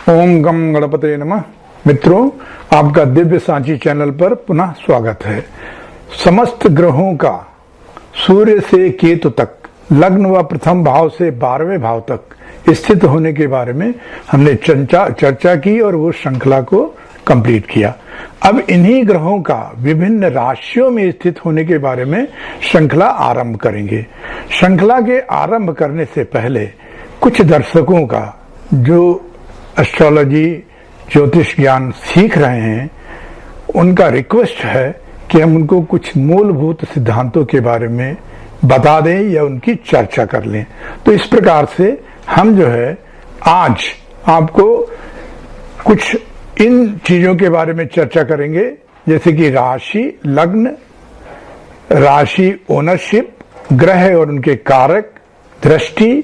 ओम गम गणपते नमः। मित्रों, आपका दिव्य सांची चैनल पर पुनः स्वागत है। समस्त ग्रहों का सूर्य से केतु तक लग्न व प्रथम भाव से 12वें भाव तक स्थित होने के बारे में हमने चर्चा की और वो श्रृंखला को कंप्लीट किया। अब इन्हीं ग्रहों का विभिन्न राशियों में स्थित होने के बारे में श्रृंखला आरंभ करेंगे। श्रृंखला के आरंभ करने से पहले कुछ दर्शकों का जो एस्ट्रोलॉजी ज्योतिष ज्ञान सीख रहे हैं उनका रिक्वेस्ट है कि हम उनको कुछ मूलभूत सिद्धांतों के बारे में बता दें या उनकी चर्चा कर लें। तो इस प्रकार से हम जो है आज आपको कुछ इन चीजों के बारे में चर्चा करेंगे, जैसे कि राशि, लग्न, राशि ओनरशिप, ग्रह और उनके कारक, दृष्टि,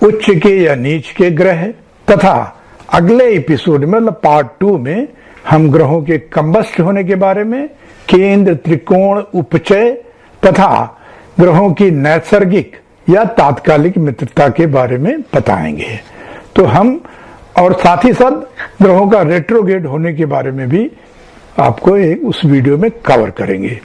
उच्च के या नीच के ग्रह, तथा अगले एपिसोड में मतलब पार्ट 2 में हम ग्रहों के कंबस्ट होने के बारे में, केंद्र, त्रिकोण, उपचय तथा ग्रहों की नैसर्गिक या तात्कालिक मित्रता के बारे में बताएंगे। तो हम और साथ ही साथ ग्रहों का रेट्रोग्रेड होने के बारे में भी आपको एक उस वीडियो में कवर करेंगे।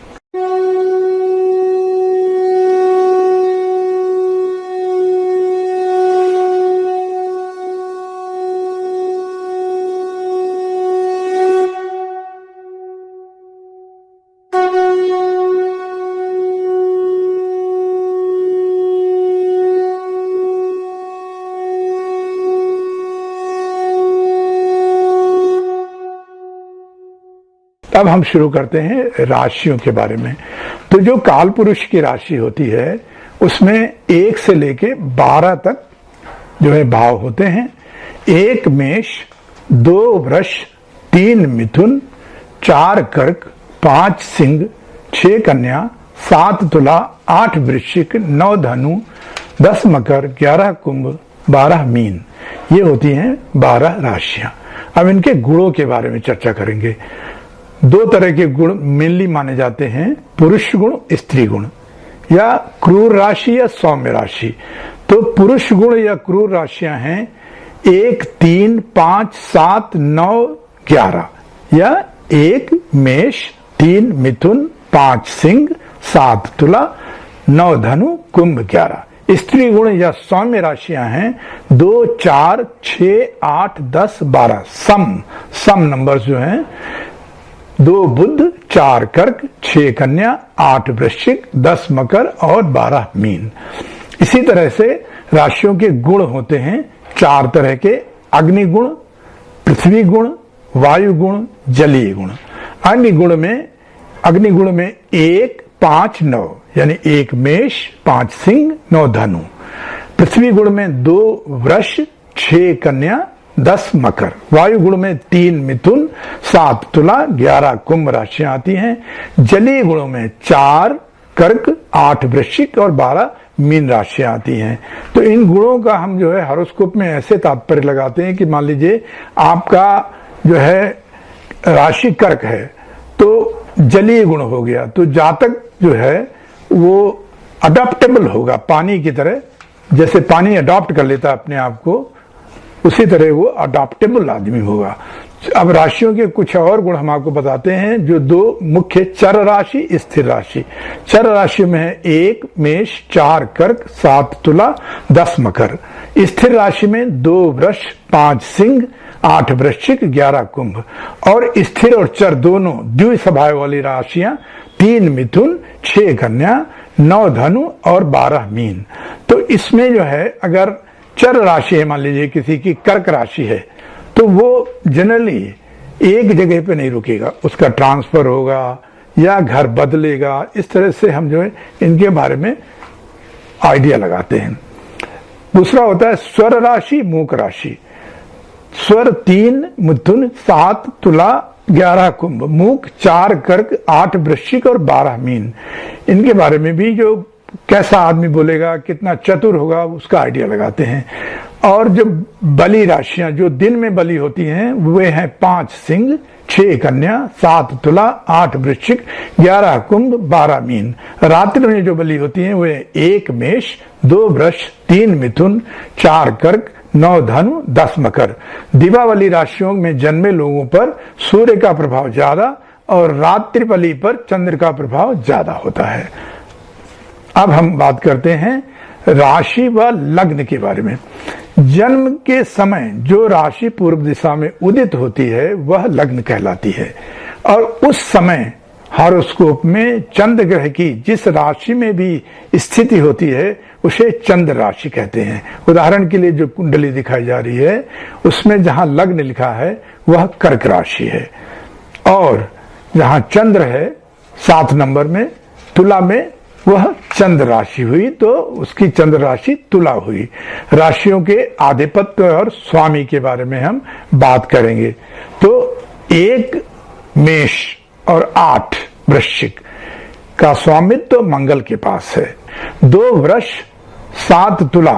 अब हम शुरू करते हैं राशियों के बारे में। तो जो काल पुरुष की राशि होती है उसमें 1 से लेके 12 तक जो है भाव होते हैं। 1 मेष, 2 वृष, 3 मिथुन, 4 कर्क, 5 सिंह, 6 कन्या, 7 तुला, 8 वृश्चिक, 9 धनु, 10 मकर, 11 कुंभ, 12 मीन। ये होती हैं 12 राशियां। अब इनके गुणों के बारे में चर्चा करेंगे। 2 तरह के गुण मेनली माने जाते हैं, पुरुष गुण, स्त्री गुण, या क्रूर राशि या सौम्य राशि। तो पुरुष गुण या क्रूर राशियां हैं 1, 3, 5, 7, 9, 11, या 1 मेष, 3 मिथुन, 5 सिंह, 7 तुला, 9 धनु, कुंभ, 11। स्त्री गुण या सौम्य राशियां हैं 2, 4, 6, 8, 10, 12। सम नंबर जो हैं 2 बुध, 4 कर्क, 6 कन्या, 8 वृश्चिक, 10 मकर और 12 मीन। इसी तरह से राशियों के गुण होते हैं 4 तरह के, अग्नि गुण, पृथ्वी गुण, वायु गुण, जलीय गुण। अग्नि गुण में 1, 5, 9 यानी 1 मेष, 5 सिंह, 9 धनु। पृथ्वी गुण में 2 वृष, 6 कन्या, 10 मकर। वायु गुण में 3 मिथुन, 7 तुला, 11 कुंभ राशियां आती हैं। जलीय गुणों में 4 कर्क, 8 वृश्चिक और 12 मीन राशियां आती हैं। तो इन गुणों का हम जो है हॉरोस्कोप में ऐसे तात्पर्य लगाते हैं कि मान लीजिए आपका जो है राशि कर्क है तो जलीय गुण हो गया, तो जातक जो है वो अडॉप्टेबल होगा, पानी की तरह। जैसे पानी अडॉप्ट कर लेता अपने आप को, उसी तरह वो अडॉप्टेबल आदमी होगा। अब राशियों के कुछ और गुण हम आपको बताते हैं। जो 2 मुख्य चर राशि, स्थिर राशि। चर राशि में है 1 मेष, 4 कर्क, 7 तुला, 10 मकर। स्थिर राशि में 2 वृष, 5 सिंह, 8 वृश्चिक, 11 कुंभ। और स्थिर और चर दोनों द्विस्वभाव वाली राशियां 3 मिथुन, 6 कन्या, 9 धनु और 12 मीन। तो इसमें जो है अगर चर राशि है, मान लीजिए किसी की कर्क राशि है, तो वो जनरली एक जगह पे नहीं रुकेगा, उसका ट्रांसफर होगा या घर बदलेगा। इस तरह से हम जो है इनके बारे में आइडिया लगाते हैं। दूसरा होता है स्वर राशि, मूक राशि। स्वर 3 मिथुन, 7 तुला, 11 कुंभ। मूक 4 कर्क, 8 वृश्चिक और 12 मीन। इनके बारे में भी जो कैसा आदमी बोलेगा, कितना चतुर होगा, उसका आइडिया लगाते हैं। और जो बली राशियां जो दिन में बली होती हैं वे हैं 5 सिंह, 6 कन्या, 7 तुला, 8 वृश्चिक, 11 कुंभ, 12 मीन। रात्रि में जो बली होती हैं वे 1 मेष, 2 वृष, 3 मिथुन, 4 कर्क, 9 धनु 10 मकर। दीपावली राशियों में जन्मे लोगों पर सूर्य का प्रभाव ज्यादा और रात्रिपली पर चंद्र का प्रभाव ज्यादा होता है। अब हम बात करते हैं राशि व लग्न के बारे में। जन्म के समय जो राशि पूर्व दिशा में उदित होती है वह लग्न कहलाती है, और उस समय हॉरोस्कोप में चंद्र ग्रह की जिस राशि में भी स्थिति होती है उसे चंद्र राशि कहते हैं। उदाहरण के लिए जो कुंडली दिखाई जा रही है उसमें जहां लग्न लिखा है वह कर्क राशि है, और जहां चंद्र है 7 नंबर में तुला में वह चंद्र राशि हुई, तो उसकी चंद्र राशि तुला हुई। राशियों के आधिपत्य और स्वामी के बारे में हम बात करेंगे। तो 1 मेष और 8 वृश्चिक का स्वामित्व मंगल के पास है। 2 वृष 7 तुला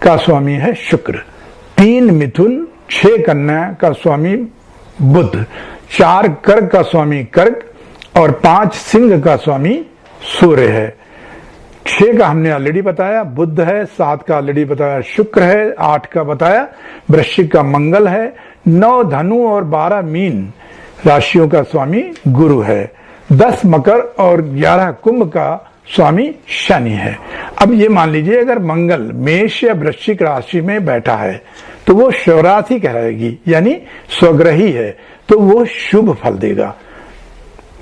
का स्वामी है शुक्र। 3 मिथुन 6 कन्या का स्वामी बुध। 4 कर्क का स्वामी कर्क और 5 सिंह का स्वामी सूर्य है। 6 का हमने ऑलरेडी बताया बुध है, 7 का ऑलरेडी बताया शुक्र है, 8 का बताया वृश्चिक का मंगल है। 9 धनु और 12 मीन राशियों का स्वामी गुरु है। 10 मकर और 11 कुंभ का स्वामी शनि है। अब ये मान लीजिए अगर मंगल मेष या वृश्चिक राशि में बैठा है तो वो स्वराशि कहलाएगी, यानी स्वग्रही है, तो वो शुभ फल देगा।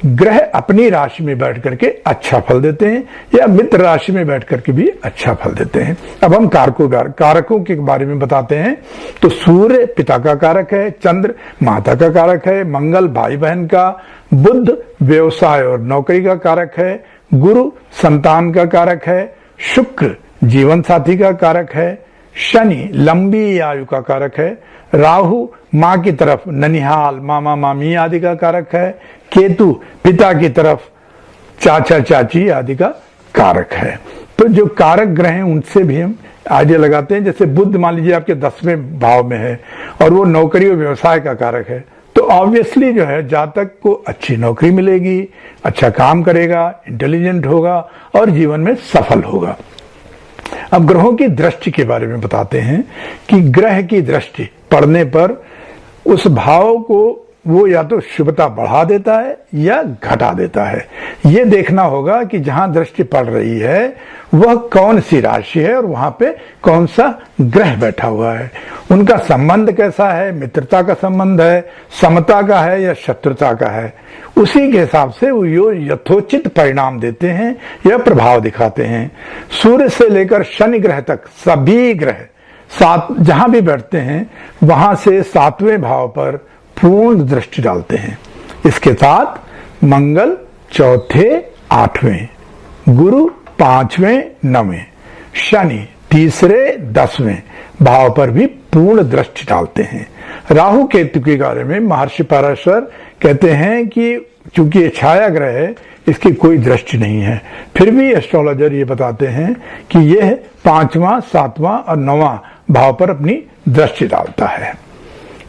ग्रह अपनी राशि में बैठ करके अच्छा फल देते हैं या मित्र राशि में बैठ करके भी अच्छा फल देते हैं। अब हम कारकों के बारे में बताते हैं। तो सूर्य पिता का कारक है, चंद्र माता का कारक है, मंगल भाई बहन का, बुध व्यवसाय और नौकरी का कारक है, गुरु संतान का कारक है, शुक्र जीवन साथी का कारक है, शनि लंबी आयु का कारक है, राहु माँ की तरफ ननिहाल मामा मामी आदि का कारक है, केतु पिता की तरफ चाचा चाची आदि का कारक है। तो जो कारक ग्रह हैं उनसे भी हम आइडिया लगाते हैं। जैसे बुध मान लीजिए आपके 10वें भाव में है और वो नौकरी और व्यवसाय का कारक है, तो ऑब्वियसली जो है जातक को अच्छी नौकरी मिलेगी, अच्छा काम करेगा, इंटेलिजेंट होगा और जीवन में सफल होगा। अब ग्रहों की दृष्टि के बारे में बताते हैं कि ग्रह की दृष्टि पड़ने पर उस भाव को वो या तो शुभता बढ़ा देता है या घटा देता है। ये देखना होगा कि जहां दृष्टि पड़ रही है वह कौन सी राशि है और वहां पे कौन सा ग्रह बैठा हुआ है, उनका संबंध कैसा है, मित्रता का संबंध है, समता का है या शत्रुता का है। उसी के हिसाब से वो यथोचित परिणाम देते हैं या प्रभाव दिखाते हैं। सूर्य से लेकर शनि ग्रह तक सभी ग्रह जहां भी बैठते हैं वहां से 7वें भाव पर पूर्ण दृष्टि डालते हैं। इसके साथ मंगल 4थे 8वें, गुरु 5वें 9वें, शनि 3रे 10वें भाव पर भी पूर्ण दृष्टि डालते हैं। राहु केतु के बारे में महर्षि पराशर कहते हैं कि चूंकि ये छाया ग्रह है इसकी कोई दृष्टि नहीं है, फिर भी एस्ट्रोलॉजर ये बताते हैं कि यह 5वां 7वां और 9वां भाव पर अपनी दृष्टि डालता है।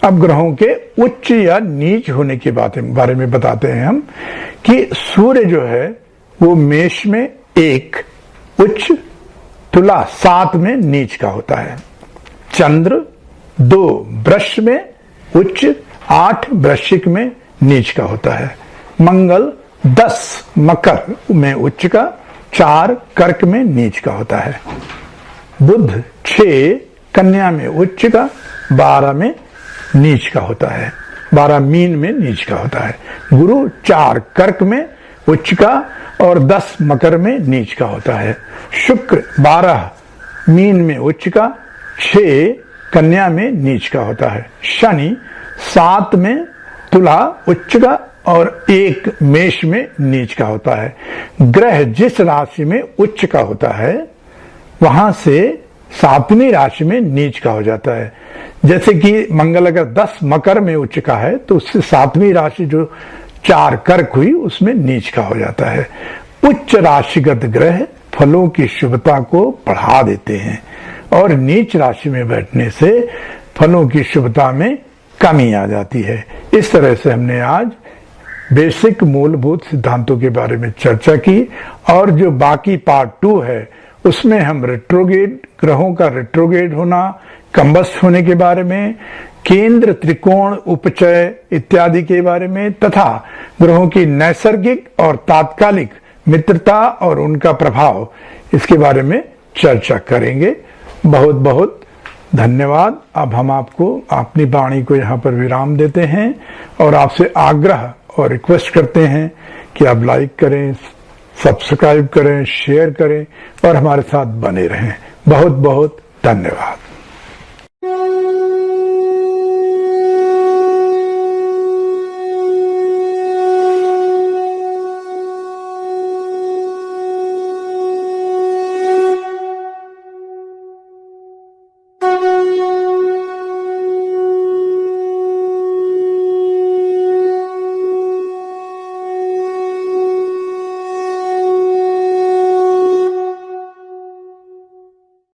अब ग्रहों के उच्च या नीच होने के बारे में बताते हैं हम कि सूर्य जो है वो मेष में 1 उच्च, तुला 7 में नीच का होता है, चंद्र 2 वृष में उच्च, 8 वृश्चिक में नीच का होता है, मंगल 10 मकर में उच्च का, 4 कर्क में नीच का होता है, बुध 6 कन्या में उच्च का, 12 में नीच का होता है, 12 मीन में नीच का होता है, गुरु 4 कर्क में उच्च का और 10 मकर में नीच का होता है, शुक्र 12 मीन में उच्च का, 6 कन्या में नीच का होता है, शनि 7 में तुला उच्च का और 1 मेष में नीच का होता है। ग्रह जिस राशि में उच्च का होता है वहां से 7वीं राशि में नीच का हो जाता है। जैसे कि मंगल अगर 10 मकर में उच्च का है तो उससे 7वीं राशि जो 4 कर्क हुई उसमें नीच का हो जाता है। उच्च राशिगत ग्रह फलों की शुभता को बढ़ा देते हैं और नीच राशि में बैठने से फलों की शुभता में कमी आ जाती है। इस तरह से हमने आज बेसिक मूलभूत सिद्धांतों के बारे में चर्चा की और जो बाकी पार्ट 2 है उसमें हम रेट्रोग्रेड ग्रहों का रेट्रोग्रेड होना, कम्बस्ट होने के बारे में, केंद्र त्रिकोण उपचय इत्यादि के बारे में, तथा ग्रहों की नैसर्गिक और तात्कालिक मित्रता और उनका प्रभाव, इसके बारे में चर्चा करेंगे। बहुत बहुत धन्यवाद। अब हम आपको अपनी वाणी को यहाँ पर विराम देते हैं और आपसे आग्रह और रिक्वेस्ट करते हैं कि आप लाइक करें, सब्सक्राइब करें, शेयर करें और हमारे साथ बने रहें। बहुत बहुत धन्यवाद।